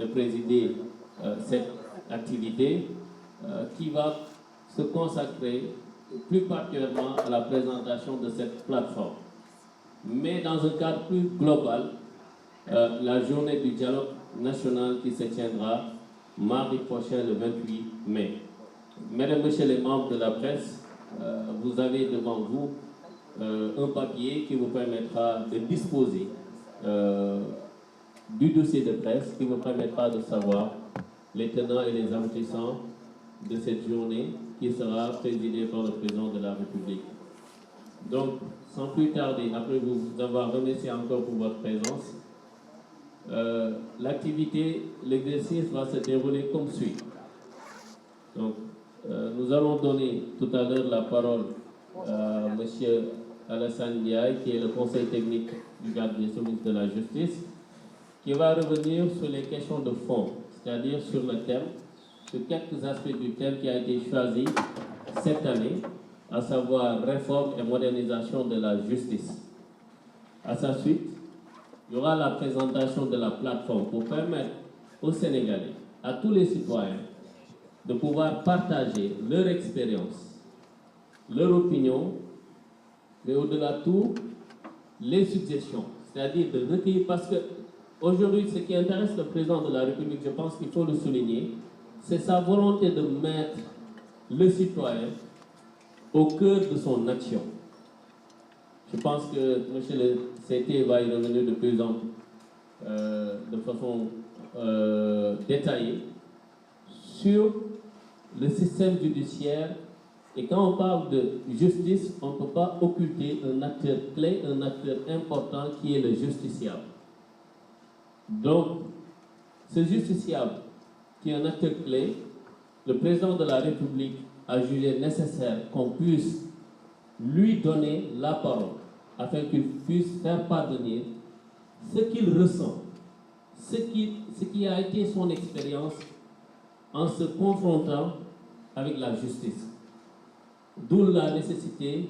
présider cette activité qui va se consacrer plus particulièrement à la présentation de cette plateforme. Mais dans un cadre plus global, la journée du dialogue national qui se tiendra mardi prochain, le 28 mai. Mesdames, Messieurs les membres de la presse, vous avez devant vous un papier qui vous permettra de disposer du dossier de presse, qui vous permettra de savoir les tenants et les aboutissants de cette journée qui sera présidée par le président de la République. Donc, sans plus tarder, après vous avoir remercié encore pour votre présence, l'activité, l'exercice va se dérouler comme suit. Donc, nous allons donner tout à l'heure la parole à M. Alassane Ndiaye, qui est le conseil technique du garde des Sceaux, ministre de la Justice, qui va revenir sur les questions de fond, c'est-à-dire sur le thème, sur quelques aspects du thème qui a été choisi cette année, à savoir réforme et modernisation de la justice. À sa suite, il y aura la présentation de la plateforme pour permettre aux Sénégalais, à tous les citoyens, de pouvoir partager leur expérience, leur opinion, mais au-delà de tout, les suggestions, c'est-à-dire de recueillir, parce que aujourd'hui, ce qui intéresse le président de la République, je pense qu'il faut le souligner, c'est sa volonté de mettre le citoyen au cœur de son action. Je pense que M. le CT va y revenir de plus en de façon détaillée sur le système judiciaire. Et quand on parle de justice, on ne peut pas occulter un acteur clé, un acteur important qui est le justiciable. Donc, ce justiciable, qui est un acteur clé, le président de la République a jugé nécessaire qu'on puisse lui donner la parole afin qu'il puisse faire parvenir ce qu'il ressent, ce qui a été son expérience en se confrontant avec la justice. D'où la nécessité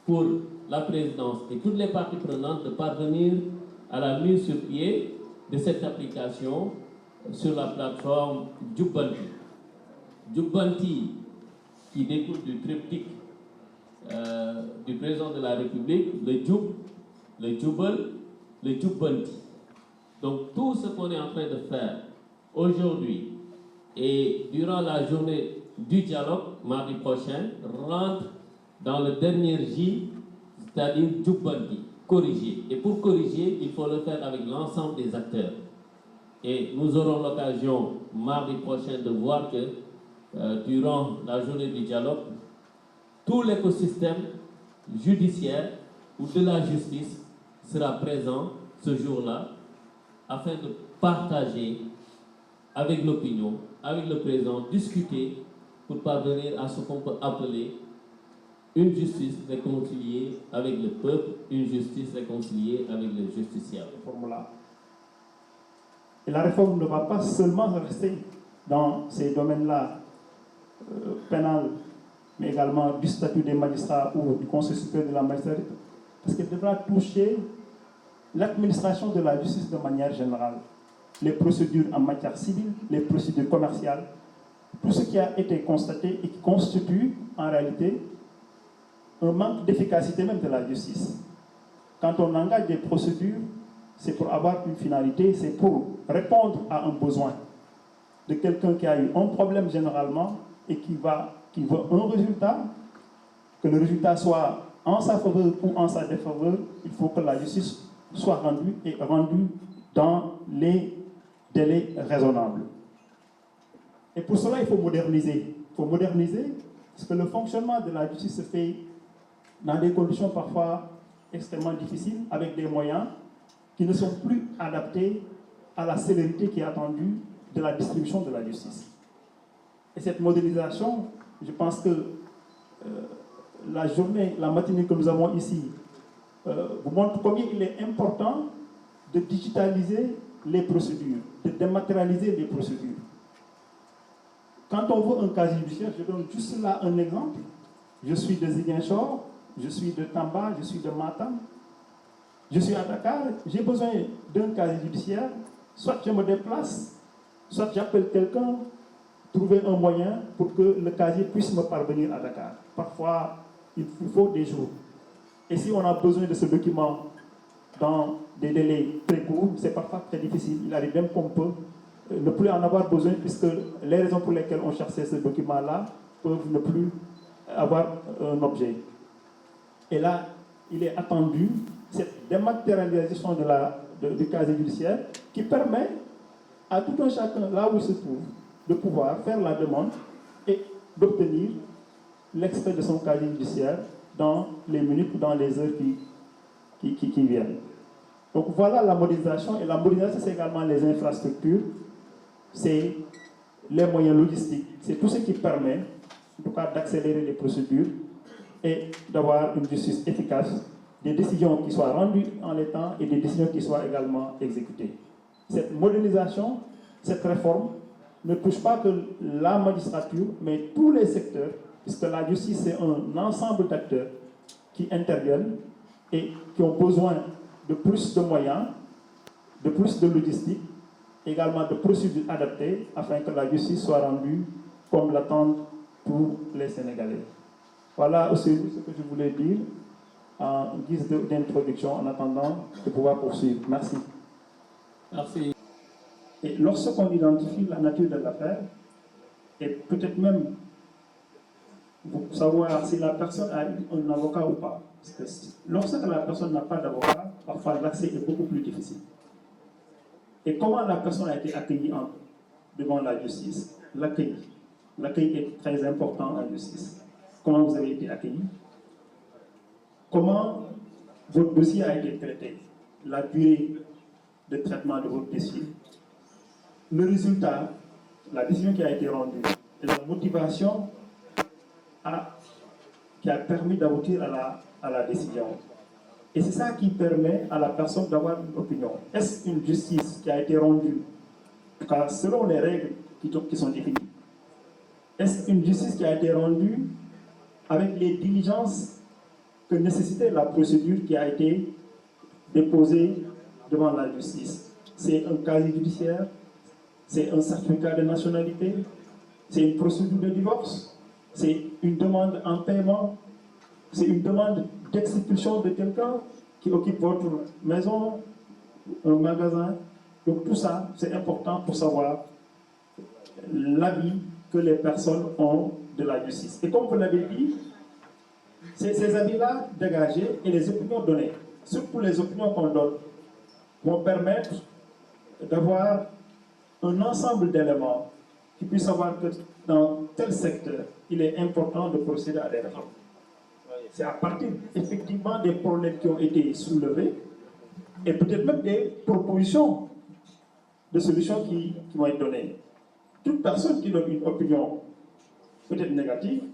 pour la présidence et toutes les parties prenantes de parvenir à la mise sur pied de cette application sur la plateforme Jubbanti. Jubbanti, qui découle du triptyque du président de la République, le Jub, le Jubal, le Jubbanti. Donc tout ce qu'on est en train de faire aujourd'hui et durant la journée du dialogue, mardi prochain, rentre dans le dernier J, c'est-à-dire Jubbanti, corriger. Et pour corriger, il faut le faire avec l'ensemble des acteurs. Et nous aurons l'occasion, mardi prochain, de voir que durant la journée du dialogue, tout l'écosystème judiciaire ou de la justice sera présent ce jour-là afin de partager avec l'opinion, avec le président, discuter pour parvenir à ce qu'on peut appeler une justice réconciliée avec le peuple, une justice réconciliée avec le justiciable. Et la réforme ne va pas seulement rester dans ces domaines-là, pénal, mais également du statut des magistrats ou du Conseil supérieur de la magistrature, parce qu'elle devra toucher l'administration de la justice de manière générale, les procédures en matière civile, les procédures commerciales, tout ce qui a été constaté et qui constitue en réalité un manque d'efficacité même de la justice. Quand on engage des procédures, c'est pour avoir une finalité, c'est pour répondre à un besoin de quelqu'un qui a eu un problème généralement et qui veut un résultat, que le résultat soit en sa faveur ou en sa défaveur, il faut que la justice soit rendue et rendue dans les délais raisonnables. Et pour cela, il faut moderniser. Il faut moderniser parce que le fonctionnement de la justice se fait dans des conditions parfois extrêmement difficiles, avec des moyens qui ne sont plus adaptés à la célérité qui est attendue de la distribution de la justice. Et cette modernisation, je pense que la journée, la matinée que nous avons ici, vous montre combien il est important de digitaliser les procédures, de dématérialiser les procédures. Quand on veut un casier judiciaire, je donne juste là un exemple. Je suis de Ziguinchor, je suis de Tamba, je suis de Matam, je suis à Dakar, j'ai besoin d'un casier judiciaire, soit je me déplace soit j'appelle quelqu'un, trouver un moyen pour que le casier puisse me parvenir à Dakar. Parfois, il faut des jours. Et si on a besoin de ce document dans des délais très courts, c'est parfois très difficile. Il arrive même qu'on peut ne plus en avoir besoin, puisque les raisons pour lesquelles on cherchait ce document-là peuvent ne plus avoir un objet. Et là, il est attendu cette dématérialisation du casier judiciaire qui permet à tout un chacun, là où il se trouve, de pouvoir faire la demande et d'obtenir l'extrait de son casier judiciaire dans les minutes ou dans les heures qui viennent. Donc voilà la modernisation. Et la modernisation, c'est également les infrastructures, c'est les moyens logistiques, c'est tout ce qui permet, en tout cas, d'accélérer les procédures et d'avoir une justice efficace, des décisions qui soient rendues en les temps et des décisions qui soient également exécutées. Cette modernisation, cette réforme, ne touche pas que la magistrature, mais tous les secteurs, puisque la justice, c'est un ensemble d'acteurs qui interviennent et qui ont besoin de plus de moyens, de plus de logistique, également de procédures adaptées, afin que la justice soit rendue comme l'attendent tous les Sénégalais. Voilà aussi ce que je voulais dire en guise d'introduction, en attendant de pouvoir poursuivre. Merci. Merci. Et lorsqu'on identifie la nature de l'affaire, et peut-être même savoir si la personne a eu un avocat ou pas, parce que lorsque la personne n'a pas d'avocat, parfois l'accès est beaucoup plus difficile. Et comment la personne a été accueillie devant la justice? L'accueil. L'accueil est très important en justice. Comment vous avez été accueilli? Comment votre dossier a été traité? La durée de traitement de votre dossier? Le résultat, la décision qui a été rendue, et la motivation qui a permis d'aboutir à la décision. Et c'est ça qui permet à la personne d'avoir une opinion. Est-ce une justice qui a été rendue, en tout cas selon les règles qui sont définies? Est-ce une justice qui a été rendue avec les diligences que nécessitait la procédure qui a été déposée devant la justice? C'est un casier judiciaire? C'est un certificat de nationalité? C'est une procédure de divorce? C'est une demande en paiement? C'est une demande d'expulsion de quelqu'un qui occupe votre maison, un magasin? Donc tout ça, c'est important pour savoir l'avis que les personnes ont de la justice. Et comme vous l'avez dit, ces avis-là dégagés et les opinions données, surtout les opinions qu'on donne, vont permettre d'avoir un ensemble d'éléments qui puissent savoir que dans tel secteur, il est important de procéder à des réformes. C'est à partir effectivement des problèmes qui ont été soulevés et peut-être même des propositions de solutions qui vont être données. Toute personne qui donne une opinion peut-être négative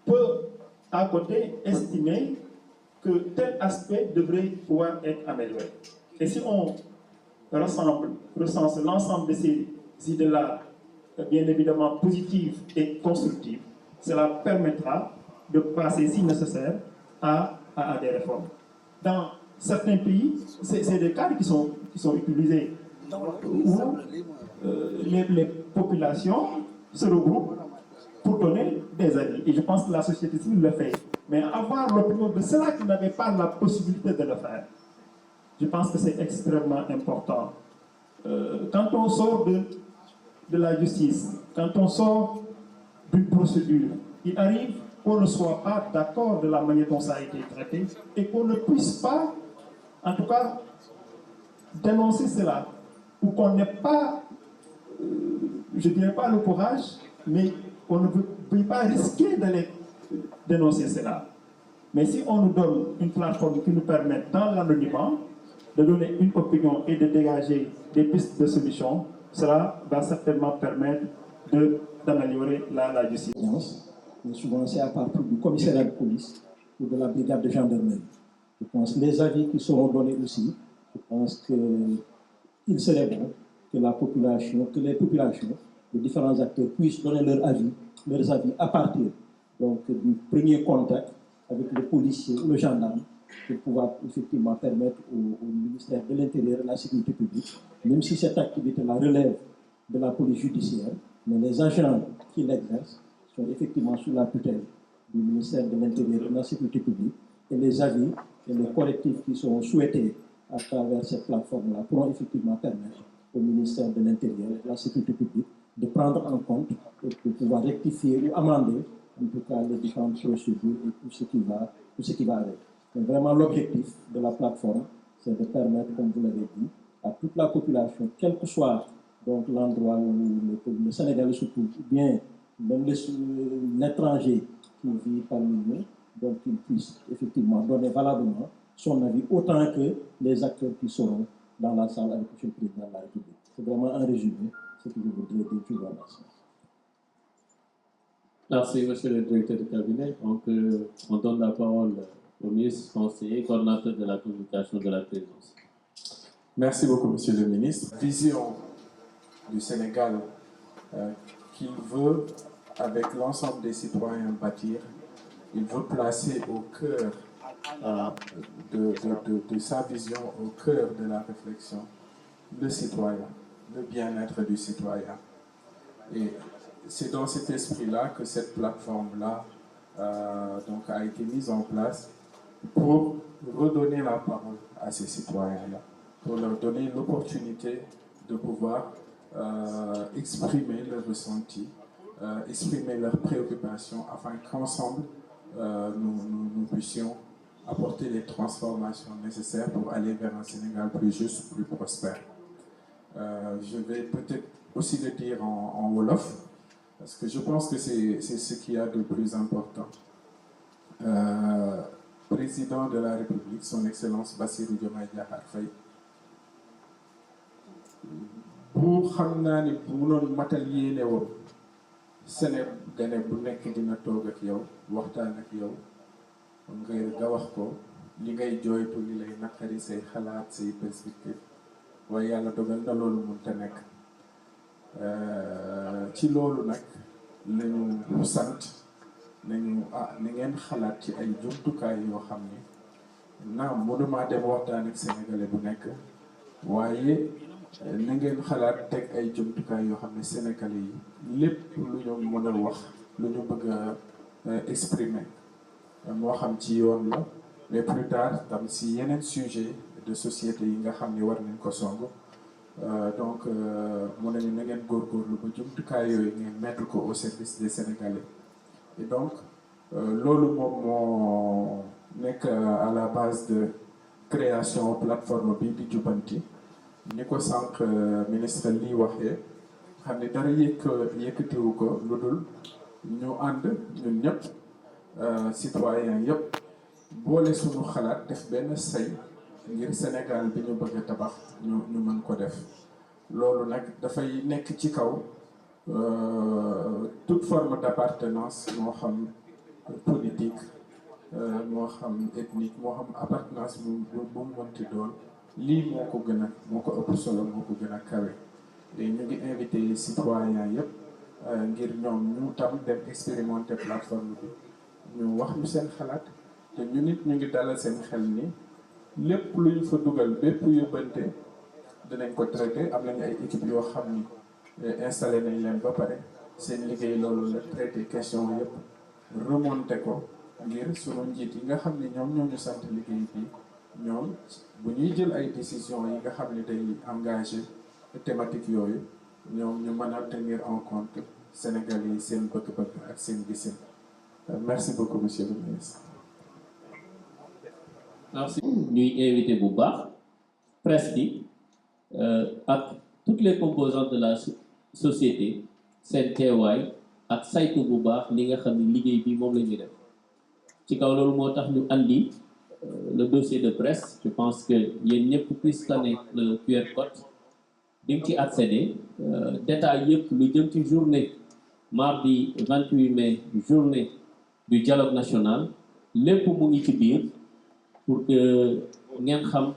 peut à côté estimer que tel aspect devrait pouvoir être amélioré. Et si on recense l'ensemble de ces idées-là, bien évidemment positives et constructives, cela permettra de passer, si nécessaire, à des réformes. Dans certains pays, c'est des cadres qui sont utilisés où les populations se regroupent pour donner des avis. Et je pense que la société civile le fait. Mais avoir l'opinion de ceux-là qui n'avaient pas la possibilité de le faire, je pense que c'est extrêmement important. Quand on sort de la justice, quand on sort d'une procédure, il arrive qu'on ne soit pas d'accord de la manière dont ça a été traité et qu'on ne puisse pas, en tout cas, dénoncer cela, ou qu'on n'ait pas, je ne dirais pas le courage, mais on ne peut pas risquer d'aller dénoncer cela. Mais si on nous donne une plateforme qui nous permet, dans l'anonymat, de donner une opinion et de dégager des pistes de solutions, cela va certainement permettre d'améliorer la justice. Mais souvent, c'est à partir du commissariat de police ou de la brigade de gendarmerie. Je pense que les avis qui seront donnés aussi, je pense qu'il serait bon que les populations, les différents acteurs puissent donner leurs avis à partir donc, du premier contact avec le policier ou le gendarme pour pouvoir effectivement permettre au ministère de l'Intérieur et de la Sécurité publique, même si cette activité-là relève de la police judiciaire, mais les agents qui l'exercent sont effectivement sous la tutelle du ministère de l'Intérieur et de la Sécurité publique, et les avis et les correctifs qui sont souhaités à travers cette plateforme-là pourront effectivement permettre au ministère de l'Intérieur et de la Sécurité publique de prendre en compte et de pouvoir rectifier ou amender en tout cas les différentes procédures et tout ce qui va avec. Mais vraiment l'objectif de la plateforme, c'est de permettre, comme vous l'avez dit, à toute la population, quel que soit donc l'endroit où le Sénégalais se trouve, ou bien même l'étranger qui vit parmi nous, donc qu'il puisse effectivement donner valablement son avis, autant que les acteurs qui seront dans la salle avec le président de la République. C'est vraiment un résumé, ce que je voudrais dire. Je vous remercie. Merci, monsieur le directeur de cabinet. Donc, on donne la parole au ministre conseiller, coordonnateur de la communication de la présidence. Merci beaucoup, monsieur le ministre. Vision du Sénégal qu'il veut, avec l'ensemble des citoyens, bâtir. Il veut placer au cœur de sa vision, au cœur de la réflexion, le citoyen, le bien-être du citoyen. Et c'est dans cet esprit-là que cette plateforme-là donc a été mise en place pour redonner la parole à ces citoyens-là, pour leur donner l'opportunité de pouvoir exprimer leurs ressentis, exprimer leurs préoccupations, afin qu'ensemble, nous puissions apporter les transformations nécessaires pour aller vers un Sénégal plus juste, plus prospère. Je vais peut-être aussi le dire en Wolof, parce que je pense que c'est ce qu'il y a de plus important. Président de la République, son Excellence Bassirou Diomaye Diakhar Faye, bu xam naa ni bu noonu matal yéene woon Sénégalais bu nekk dina toog ak yow waxtaan ak yow nga wax ko li ngay jooytu li lay naqari say xalaat say perspective waaye yàlla dogal na loolu mënta nekk ci loolu nag lañu sant nañu ni ngeen xalaat ci ay jumtukaay yoo xam ni naam mënumaa dem waxtaan ak sénégalais bu nekk waaye na ngeen xalaat teg ay jumtukaay yoo xam ne sénégalais yi lépp lu ñu mën a wax lu ñu bëgg a exprimer moo xam ci yoon la mais plus tard tam si yeneen sujet de société yi nga xam ni war nañ ko song donc mun nañu na ngeen góorgóorlu ba jumtukaay yooyu ngeen mettre ko au service des sénégalais et donc loolu moom moo nekk à la base de création plateforme bi di Jubbanti ni ko sànq ministre lii waxee xam ne dara yëkkatiwu ko lu dul ñu ànd ñun ñëpp citoyen yëpp boole suñu xalaat def benn say ngir Sénégal bi ñu bëgg a tabax ñu mën ko def loolu nag dafay nekk ci kaw toute forme d'appartenance moo xam politique moo xam ethnique moo xam appartenance bu mu mënti doon lii moo ko ëpp solo moo ko gën a kawe et ñu ngi invité citoyens yëpp ngir ñoom ñu tam dem expérimenter plateforme bi ñu wax ñu seen xalaat te ñu nit ñu ngi dalal seen xel ni lépp lu ñu fa dugal bépp yóbbante dinañ ko traité am nañu ay équipe yoo xam ni installé nañ leen ba pare seen liggéey loolu la traité question yëpp remonté ko ngir sunu njiit yi nga xam ne ñoom ñoo ñu sant liggéey bi ñoom bu ñuy jël ay décisions yi nga xam ne day engagé thématique yooyu ñoom ñu mën a tenir en compte Sénégal yi seen bëgg-bëgg ak seen gisin. Merci beaucoup monsieur le ministre. Merci. ñuy invité bu baax presse bi ak toutes les composantes de la société seen teewaay ak saytu bu baax li nga xam ne liggéey bi moom la ñuy def ci kaw loolu moo tax ñu andi le dossier de presse. Je pense que yéen ñëpp puisse scanner le QR code di nga ci accéder détail yëpp lu jëm ci journée mardi 28 mai journée du dialogue national lépp mu ngi ci biir pour que ngeen xam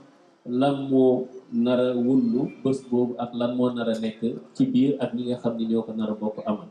lan moo nar a wundu bés boobu ak lan moo nar a nekk ci biir ak ñi nga xam ne ñoo ko nar a bokk amal